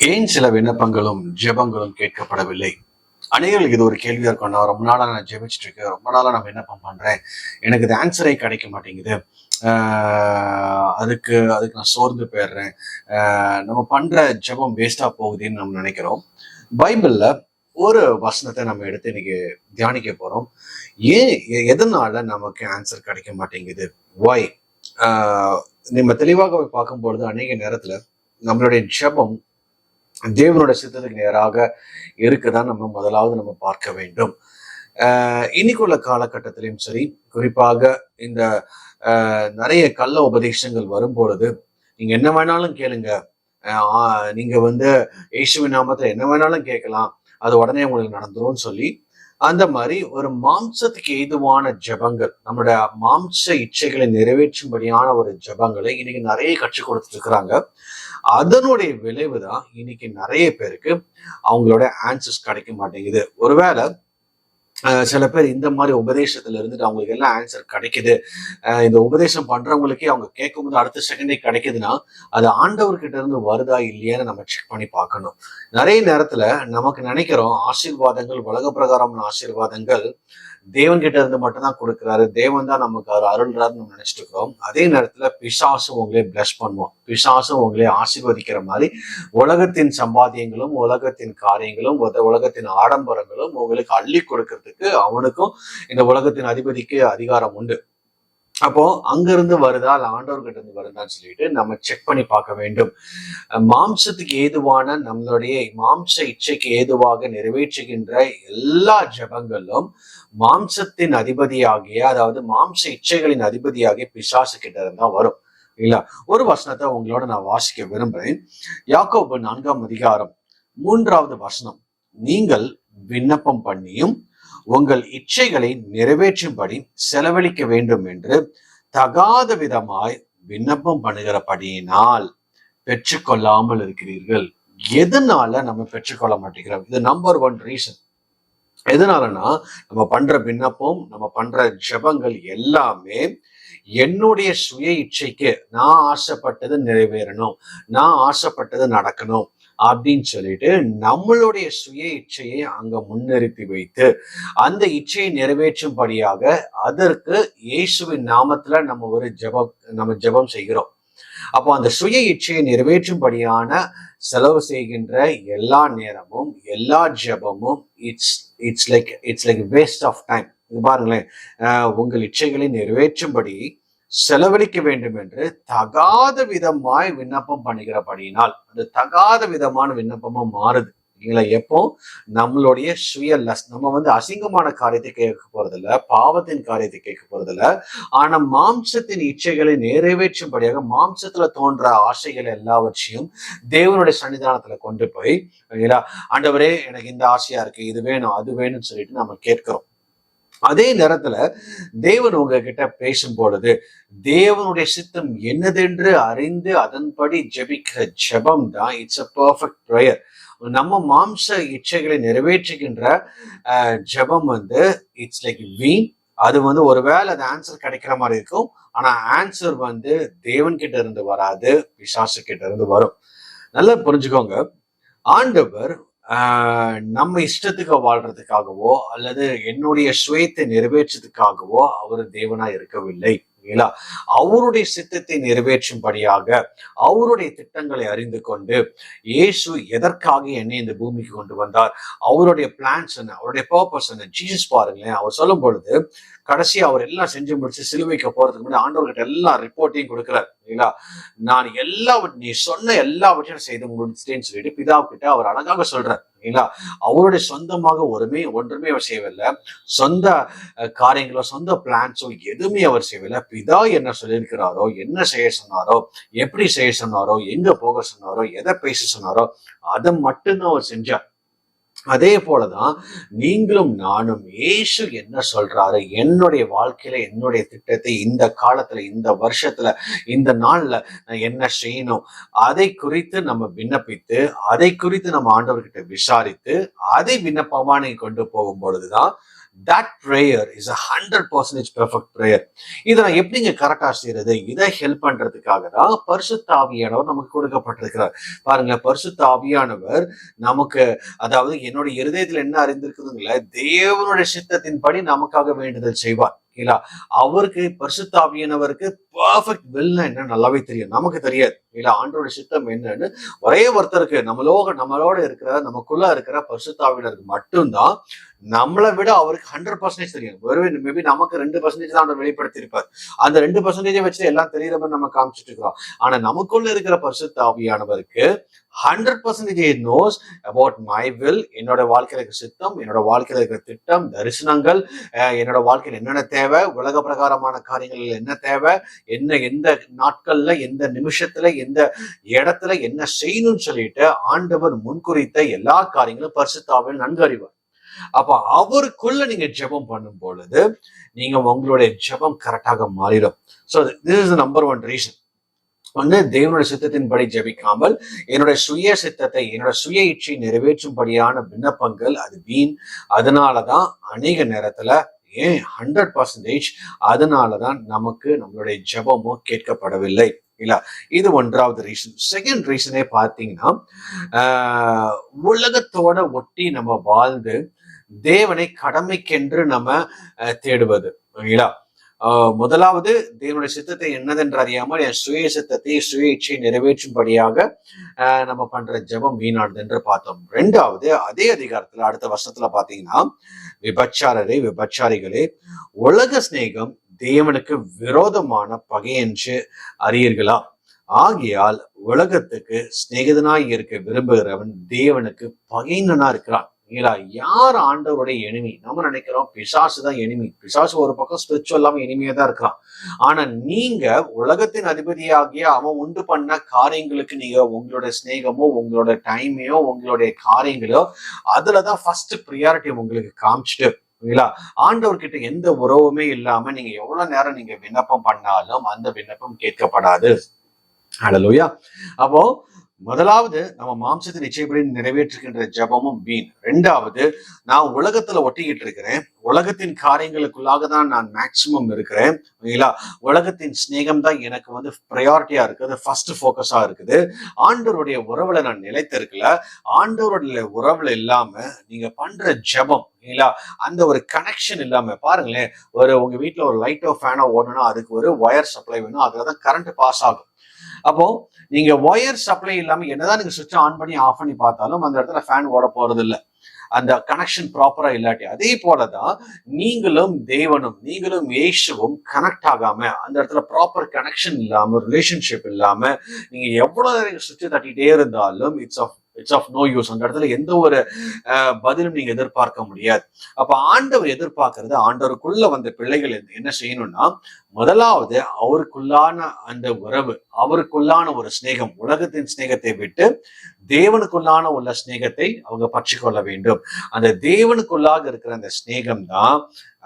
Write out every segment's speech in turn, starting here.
ஏன் சில விண்ணப்பங்களும் ஜெபங்களும் கேட்கப்படவில்லை? அநேகர்களுக்கு இது ஒரு கேள்வியா இருக்கும். நான் ரொம்ப நாளா ஜெபிச்சுட்டு இருக்கேன், ரொம்ப நாளா நான் விண்ணப்பம் பண்றேன், எனக்கு இது ஆன்சரே கிடைக்க மாட்டேங்குது. அதுக்கு அதுக்கு நான் சோர்ந்து போயிடுறேன். நம்ம பண்ற ஜெபம் வேஸ்டா போகுதுன்னு நம்ம நினைக்கிறோம். பைபிள்ல ஒரு வசனத்தை நம்ம எடுத்து இன்னைக்கு தியானிக்க போறோம். ஏன் எதனால நமக்கு ஆன்சர் கிடைக்க மாட்டேங்குது? ஒய்? நம்ம தெளிவாக பார்க்கும்பொழுது அநேக நேரத்துல நம்மளுடைய ஜெபம் தேவனோட சித்தத்துக்கு நேராக இருக்குதான் நம்ம முதலாவது நம்ம பார்க்க வேண்டும். இன்னைக்குள்ள காலகட்டத்திலையும் சரி, குறிப்பாக இந்த நிறைய கள்ள உபதேசங்கள் வரும்பொழுது நீங்க என்ன வேணாலும் கேளுங்க, நீங்க இயேசுவின் நாமத்துல என்ன வேணாலும் கேட்கலாம், அது உடனே உங்களுக்கு நடந்துரும்னு சொல்லி அந்த மாதிரி ஒரு மாம்சத்துக்கு ஏதுவான ஜபங்கள், நம்மளுடைய மாம்ச இச்சைகளை நிறைவேற்றும்படியான ஒரு ஜபங்களை இன்னைக்கு நிறைய கற்றுக் கொடுத்துட்டு இருக்கிறாங்க. அதனுடைய விளைவுதான் இன்னைக்கு நிறைய பேருக்கு அவங்களோட ஆன்சர்ஸ் கிடைக்க மாட்டேங்குது. ஒருவேளை சில பேர் இந்த மாதிரி உபதேசத்துல இருந்துட்டு அவங்களுக்கு எல்லாம் ஆன்சர் கிடைக்குது, இந்த உபதேசம் பண்றவங்களுக்கே அவங்க கேட்கும்போது அடுத்த செகண்டே கிடைக்குதுன்னா அது ஆண்டவர்கிட்ட இருந்து வருதா இல்லையான்னு நம்ம செக் பண்ணி பார்க்கணும். நிறைய நேரத்துல நமக்கு நினைக்கிறோம் ஆசீர்வாதங்கள், உலக பிரகாரமான ஆசீர்வாதங்கள் தேவன் கிட்ட இருந்து மட்டும்தான் கொடுக்குறாரு, தேவன் தான் நமக்கு அவர் அருள்றாருன்னு நம்ம நினைச்சிட்டு இருக்கிறோம். அதே நேரத்துல பிசாசும் உங்களே பிளஸ் பண்ணுவோம், பிசாசும் உங்களே ஆசீர்வதிக்கிற மாதிரி உலகத்தின் சம்பாத்தியங்களும் உலகத்தின் காரியங்களும் உலகத்தின் ஆடம்பரங்களும் உங்களுக்கு அள்ளி கொடுக்கறதுக்கு அவனுக்கும் இந்த உலகத்தின் அதிபதிக்கு அதிகாரம் உண்டு. அப்போ அங்கிருந்து வருதா இல்ல ஆண்டவர்கிட்ட இருந்து வருதான்னு சொல்லிட்டு நம்ம செக் பண்ணி பார்க்க வேண்டும். மாம்சத்துக்கு ஏதுவான நம்மளுடைய மாம்ச இச்சைக்கு ஏதுவாக நிறைவேற்றுகின்ற எல்லா ஜபங்களும் மாம்சத்தின் அதிபதியாகிய, அதாவது மாம்ச இச்சைகளின் அதிபதியாகிய பிசாசு கிட்ட இருந்தா வரும் இல்ல. ஒரு வசனத்தை உங்களோட நான் வாசிக்க விரும்புறேன். யாக்கோபு 4ஆம் அதிகாரம் 3வது வசனம். நீங்கள் விண்ணப்பம் பண்ணியும் உங்கள் இச்சைகளை நிறைவேற்றும்படி செலவழிக்க வேண்டும் என்று தகாத விதமாய் விண்ணப்பம் பண்ணுகிறபடியினால் பெற்றுக்கொள்ளாமல் இருக்கிறீர்கள். எதனால நம்ம பெற்றுக்கொள்ள மாட்டேங்கிறோம்? இது நம்பர் 1 ரீசன். எதனாலனா நம்ம பண்ற விண்ணப்பம், நம்ம பண்ற ஜெபங்கள் எல்லாமே என்னுடைய சுய இச்சைக்கு, நான் ஆசைப்பட்டது நிறைவேறணும், நான் ஆசைப்பட்டது நடக்கணும் அப்படின்னு சொல்லிட்டு நம்மளுடைய சுய இச்சையை அங்க முன்னிறுத்தி வைத்து அந்த இச்சையை நிறைவேற்றும்படியாக அதற்கு இயேசுவின் நாமத்துல நம்ம ஜெபம் செய்கிறோம். அப்போ அந்த சுய இச்சையை நிறைவேற்றும்படியான செலவு செய்கின்ற எல்லா நேரமும், எல்லா ஜெபமும் it's like waste of time. பாருங்களேன், உங்கள் இச்சைகளை நிறைவேற்றும்படி செலவழிக்க வேண்டும் என்று தகாத விதமாய் விண்ணப்பம் பண்ணுகிறபடியினால் அது தகாத விதமான விண்ணப்பமா மாறுது இல்லைங்களா? எப்போ நம்மளுடைய நம்ம அசிங்கமான காரியத்தை கேட்க போறதில்ல, பாவத்தின் காரியத்தை கேட்க போறதில்ல, ஆனா மாம்சத்தின் இச்சைகளை நிறைவேற்றும்படியாக மாம்சத்துல தோன்ற ஆசைகள் எல்லாவற்றையும் தேவனுடைய சன்னிதானத்துல கொண்டு போய் ஆண்டவரே எனக்கு இந்த ஆசையா இருக்கு, இது வேணும் அது வேணும்னு சொல்லிட்டு நம்ம கேட்கிறோம். அதே நேரத்துல தேவன் உங்ககிட்ட பேசும் பொழுது தேவனுடைய சித்தம் என்னதென்று அறிந்து அதன்படி ஜெபிக்கிற ஜெபம் தான் இட்ஸ் அ பெர்ஃபெக்ட் ப்ரேயர். நம்ம மாம்ச இச்சைகளை நிறைவேற்றுகின்ற ஜெபம் இட்ஸ் லைக் வீண். அது ஒருவேளை அது ஆன்சர் கிடைக்கிற மாதிரி இருக்கும், ஆனா ஆன்சர் தேவன் கிட்ட இருந்து வராது, பிசாசு கிட்ட இருந்து வரும். நல்லா புரிஞ்சுக்கோங்க, ஆண்டவர் நம்ம இஷ்டத்துக்கு வாழ்றதுக்காகவோ அல்லது என்னுடைய சுயத்தை நிறைவேற்றதுக்காகவோ அவர் தேவனா இருக்கவில்லை. அவருடைய சித்தத்தை நிறைவேற்றும்படியாக அவருடைய திட்டங்களை அறிந்து கொண்டு இயேசு எதற்காக என்னை இந்த பூமிக்கு கொண்டு வந்தார், அவருடைய பிளான்ஸ் என்ன, அவருடைய பர்பஸ் என்ன. ஜீசஸ் பாருங்களேன், அவர் சொல்லும் பொழுது கடைசி அவர் எல்லாம் செஞ்சு முடிச்சு சிலுவைக்கு போறதுக்கு முன்னாடி ஆண்டவர்கிட்ட எல்லா ரிப்போர்ட்டையும் கொடுக்கிறார் இல்லைங்களா. நான் நீ சொன்ன எல்லாவற்றையும் செய்து முடிச்சிட்டேன்னு சொல்லிட்டு பிதாவுக்கிட்ட அவர் அழகாக சொல்றார் இல்லைங்களா. அவருடைய சொந்தமாக ஒன்றுமே அவர் செய்யவில்லை, சொந்த காரியங்களோ சொந்த பிளான்ஸோ எதுவுமே அவர் செய்யவில்லை. பிதா என்ன சொல்லியிருக்கிறாரோ, என்ன செய்ய சொன்னாரோ, எப்படி செய்ய சொன்னாரோ, எங்க போக சொன்னாரோ, எதை பேச சொன்னாரோ அதை மட்டும்தான் அவர் செஞ்சார். அதே போலதான் நீங்களும் நானும் இயேசு என்ன சொல்றாரு, என்னுடைய வாழ்க்கையில என்னுடைய திட்டத்தை இந்த காலத்துல, இந்த வருஷத்துல, இந்த நாள்ல நான் என்ன செய்யணும், அதை குறித்து நம்ம விண்ணப்பித்து அதை குறித்து நம்ம ஆண்டவர்கிட்ட விசாரித்து அதை விண்ணப்பமா நீங்க கொண்டு போகும் பொழுதுதான் that prayer is a 100% perfect prayer. இதை நான் எப்படிங்க கரெக்டா செய்யறது? இதை ஹெல்ப் பண்றதுக்காக தான் பரிசுத்த ஆவியானவர் நமக்கு கொடுக்கப்பட்டிருக்கிறார். பாருங்க, பரிசுத்த ஆவியானவர் நமக்கு, அதாவது என்னுடைய இருதயத்துல என்ன அறிந்திருக்குதுங்கள, தேவனுடைய சித்தத்தின்படி நமக்காக வேண்டுதல் செய்வார். இல்ல, அவருக்கு பரிசுத்த ஆவியானவருக்கு பர்ஃபெக்ட் வில்னா என்ன நல்லாவே தெரியும், நமக்கு தெரியாது. இல்ல, ஆண்டோட சித்தம் என்னன்னு ஒரே ஒருத்தருக்கு, நம்மளோட இருக்கிற, நமக்குள்ள இருக்கிற பரிசுத்த ஆவியானவருக்கு மட்டும்தான் நம்மளை விட அவருக்கு 100% தெரியும். மேபி நமக்கு 2% தான் அவர் வெளிப்படுத்தியிருப்பார். அந்த 2% வச்சு எல்லாம் தெரியுற மாதிரி நம்ம காமிச்சிட்டு இருக்கிறோம். ஆனா நமக்குள்ள இருக்கிற பரிசுத்த ஆவியானவருக்கு 100% knows about my will, என்னோட வாழ்க்கையில இருக்கிற சித்தம், என்னோட வாழ்க்கையில இருக்கிற திட்டம், தரிசனங்கள், என்னோட வாழ்க்கையில் என்னென்ன தேவை, உலக பிரகாரமான காரியங்கள் என்ன தேவை, என்ன எந்த நாட்கள்ல, எந்த நிமிஷத்துல, எந்த இடத்துல என்ன செய்யணும்னு சொல்லிட்டு ஆண்டவர் முன்குறித்த எல்லா காரியங்களும் பரிசுத்த ஆவியானவர் நன்கு அறிவார். அப்ப அவருக்குள்ள நீங்க ஜெபம் பண்ணும் பொழுது நீங்க உங்களுடைய ஜெபம் கரெக்டாக மாறிடும். So this is the number one reason. ஒண்ணு, தேவனுடைய சித்தத்தின்படி ஜெபிக்காமல் என்னோட சுய சித்தத்தை, என்னோட சுய இச்சை நிறைவேற்றும்படியான விண்ணப்பங்கள் அது வீண். அதனாலதான் அநேக நேரத்துல, ஏன் 100%, அதனாலதான் நமக்கு நம்மளுடைய ஜெபமும் கேட்கப்படவில்லை. இல்ல, இது ஒன்றாவது ரீசன். செகண்ட் ரீசனே பார்த்தீங்கன்னா, உலகத்தோட ஒட்டி நம்ம வாழ்ந்து தேவனை கடமைக்கென்று நம்ம தேடுவது. முதலாவது, தேவனுடைய சித்தத்தை என்னதென்று அறியாமல் என் சுய சித்தத்தை, சுய இச்சை நிறைவேற்றும்படியாக நம்ம பண்ற ஜெபம் வீணானது என்று பார்த்தோம். ரெண்டாவது, அதே அதிகாரத்துல அடுத்த வருஷத்துல பாத்தீங்கன்னா, விபச்சாரிகளே, உலக சிநேகம் தேவனுக்கு விரோதமான பகை என்று அறியீர்களா? ஆகையால் உலகத்துக்கு சிநேகிதனாய் இருக்க விரும்புகிறவன் தேவனுக்கு பகைஞனா இருக்கிறான். யார் ஆண்டவருடைய எனிமி? நம்ம நினைக்கிறோம் பிசாசு தான் எனிமி. பிசாசு ஒரு பக்கம் ஸ்பிரிச்சுவல் எனிமையா தான் இருக்கிறான். ஆனா நீங்க உலகத்தின் அதிபதியாகிய அவன் உண்டு பண்ண காரியங்களுக்கு நீங்க உங்களுடைய சிநேகமோ, உங்களோட டைமையோ, உங்களுடைய காரியங்களோ அதுலதான் ஃபர்ஸ்ட் ப்ரியாரிட்டி உங்களுக்கு காமிச்சிட்டு, ஆண்டவர்கிட்ட எந்த உறவுமே இல்லாம நீங்க எவ்வளவு நேரம் நீங்க விண்ணப்பம் பண்ணாலும் அந்த விண்ணப்பம் கேட்கப்படாது. ஹல்லேலூயா. அப்போ முதலாவது, நம்ம மாம்சத்தின் இச்சைப்படி நிறைவேற்றுகின்ற ஜெபமும் வீண். ரெண்டாவது, நான் உலகத்துல ஒட்டிக்கிட்டு இருக்கிறேன், உலகத்தின் காரியங்களுக்குள்ளாக தான் நான் மேக்சிமம் இருக்கிறேன். உலகத்தின் சிநேகம் தான் எனக்கு ப்ரையாரிட்டியா இருக்குது, ஃபர்ஸ்ட் ஃபோக்கஸா இருக்குது. ஆண்டவருடைய உறவுல நான் நிலைத்திருக்கல. ஆண்டவருடைய உறவுல இல்லாம நீங்க பண்ற ஜெபம், அந்த ஒரு கனெக்ஷன் இல்லாம, பாருங்களேன், உங்க வீட்டுல ஒரு லைட்டோ ஃபேனோ ஓடணும்னா அதுக்கு ஒரு ஒயர் சப்ளை வேணும், அதுலதான் கரண்ட் பாஸ் ஆகும். அப்போ நீங்க ஒயர் சப்ளை இல்லாம என்னதான் நீங்க சுவிட்ச் ஆன் பண்ணி ஆஃப் பண்ணி பார்த்தாலும் அந்த இடத்துல ஃபேன் ஓட போறது இல்லை, அந்த கனெக்ஷன் ப்ராப்பரா இல்லாட்டி. அதே போலதான் நீங்களும் தேவனும், நீங்களும் இயேசுவும் கனெக்ட் ஆகாம, அந்த இடத்துல ப்ராப்பர் கனெக்ஷன் இல்லாம, ரிலேஷன்ஷிப் இல்லாம நீங்க எவ்வளவு நேரம் சுவிட்ச் தட்டிட்டே இருந்தாலும் இட்ஸ் ஆஃப் நோ யூஸ். அந்த இடத்துல எந்த ஒரு பதிலும் நீங்க எதிர்பார்க்க முடியாது. அப்ப ஆண்டவர் எதிர்பார்க்கறது, ஆண்டவருக்குள்ள வந்த பிள்ளைகள் என்ன செய்யணும்னா, முதலாவது அவருக்குள்ளான அந்த உறவு, அவருக்குள்ளான ஒரு சிநேகம், உலகத்தின் சிநேகத்தை விட்டு தேவனுக்குள்ளான உள்ள சிநேகத்தை அவங்க பற்றி கொள்ள வேண்டும். அந்த தேவனுக்குள்ளாக இருக்கிற அந்த சிநேகம் தான்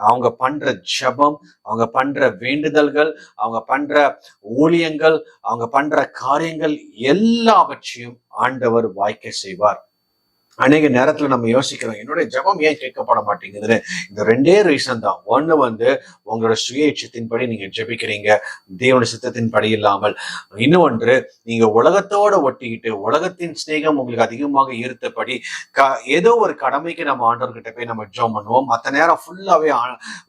அவங்க பண்ற ஜெபம், அவங்க பண்ற வேண்டுதல்கள், அவங்க பண்ற ஊழியங்கள், அவங்க பண்ற காரியங்கள் எல்லாவற்றையும் ஆண்டவர் வாய்க்க செய்வார். அநேக நேரத்துல நம்ம யோசிக்கிறோம், என்னுடைய ஜெபம் ஏன் கேட்கப்பட மாட்டேங்குதுன்னு. இந்த ரெண்டே ரீசன் தான். ஒண்ணு உங்களோட சுய இச்சத்தின்படி நீங்க ஜெபிக்கிறீங்க, தேவனுடைய சித்தத்தின்படி இல்லாமல். இன்னொன்று, நீங்க உலகத்தோட ஒட்டிக்கிட்டு, உலகத்தின் சிநேகம் உங்களுக்கு அதிகமாக ஈர்த்தபடி ஏதோ ஒரு கடமைக்கு நம்ம ஆண்டவர்கிட்ட போய் நம்ம ஜெபம் பண்ணுவோம். மற்ற நேரம் ஃபுல்லாவே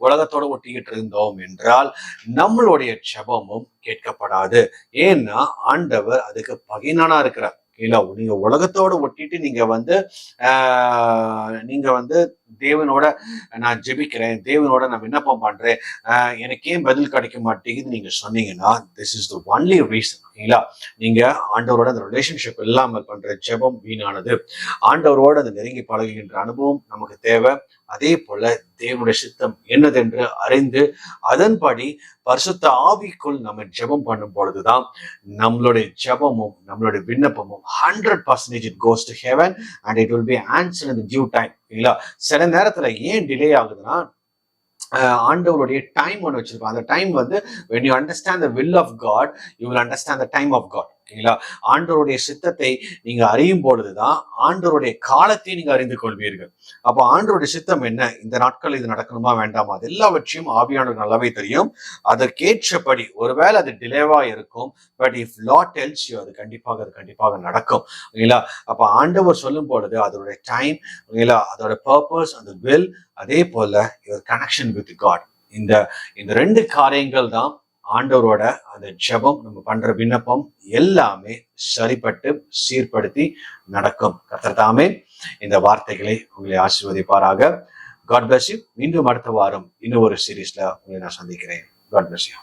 உலகத்தோட ஒட்டிக்கிட்டு இருந்தோம் என்றால் நம்மளுடைய ஜெபமும் கேட்கப்படாது. ஏன்னா ஆண்டவர் அதுக்கு பகைஞனா இருக்கிறார். நீங்க உலகத்தோட ஒட்டிட்டு நீங்க தேவனோட நான் ஜெபிக்கிறேன், தேவனோட நான் விண்ணப்பம் பண்றேன், எனக்கு ஏன் பதில் கிடைக்க மாட்டேங்குது நீங்க சொன்னீங்கன்னா, this is the only reason. நீங்க ஆண்டவரோட அந்த ரிலேஷன்ஷிப் இல்லாமல் பண்ற ஜெபம் வீணானது. ஆண்டவரோட அந்த நெருங்கி பழகுகின்ற அனுபவம் நமக்கு தேவை. அதே போல தேவனுடைய சித்தம் என்னதென்று அறிந்து அதன்படி பரிசுத்த ஆவிக்குள் நம்ம ஜெபம் பண்ணும் பொழுதுதான் நம்மளுடைய ஜெபமும் நம்மளுடைய விண்ணப்பமும் 100% it goes to heaven and it will be answered in the due time. சில நேரத்துல ஏன் டிலே ஆகுதுன்னா, ஆண்டவருடைய டைம் ஒன்று வச்சிருக்கோம். அந்த time when you understand the will of God, you will understand the time of God. ஓகேங்களா? ஆண்டவருடைய சித்தத்தை நீங்க அறியும் பொழுதுதான் ஆண்டவருடைய காலத்தை நீங்க அறிந்து கொள்வீர்கள். அப்ப ஆண்டவருடைய சித்தம் என்ன, இந்த நாட்கள் இது நடக்கணுமா வேண்டாமா, அது எல்லாவற்றையும் ஆவியானவர் நல்லாவே தெரியும். அதற்கேற்றபடி ஒருவேளை அது டிலேவா இருக்கும், but if Lord tells you, அது கண்டிப்பாக நடக்கும். ஓகேங்களா? அப்ப ஆண்டவர் சொல்லும் பொழுது அதோட டைம், ஓகேங்களா, அதோட பர்பஸ், அந்த வில், அதே போல யுவர் கனெக்ஷன் வித் காட், இந்த இந்த ரெண்டு காரியங்கள் தான் ஆண்டவரோட அந்த ஜெபம், நம்ம பண்ற விண்ணப்பம் எல்லாமே சரிப்பட்டு சீர்படுத்தி நடக்கும். கர்த்தர் தாமே இந்த வார்த்தைகளை உங்களை ஆசீர்வதிப்பாராக. God bless you. மீண்டும் அடுத்த வாரம் இன்னும் ஒரு சீரீஸ்ல உங்களை நான் சந்திக்கிறேன். God bless you.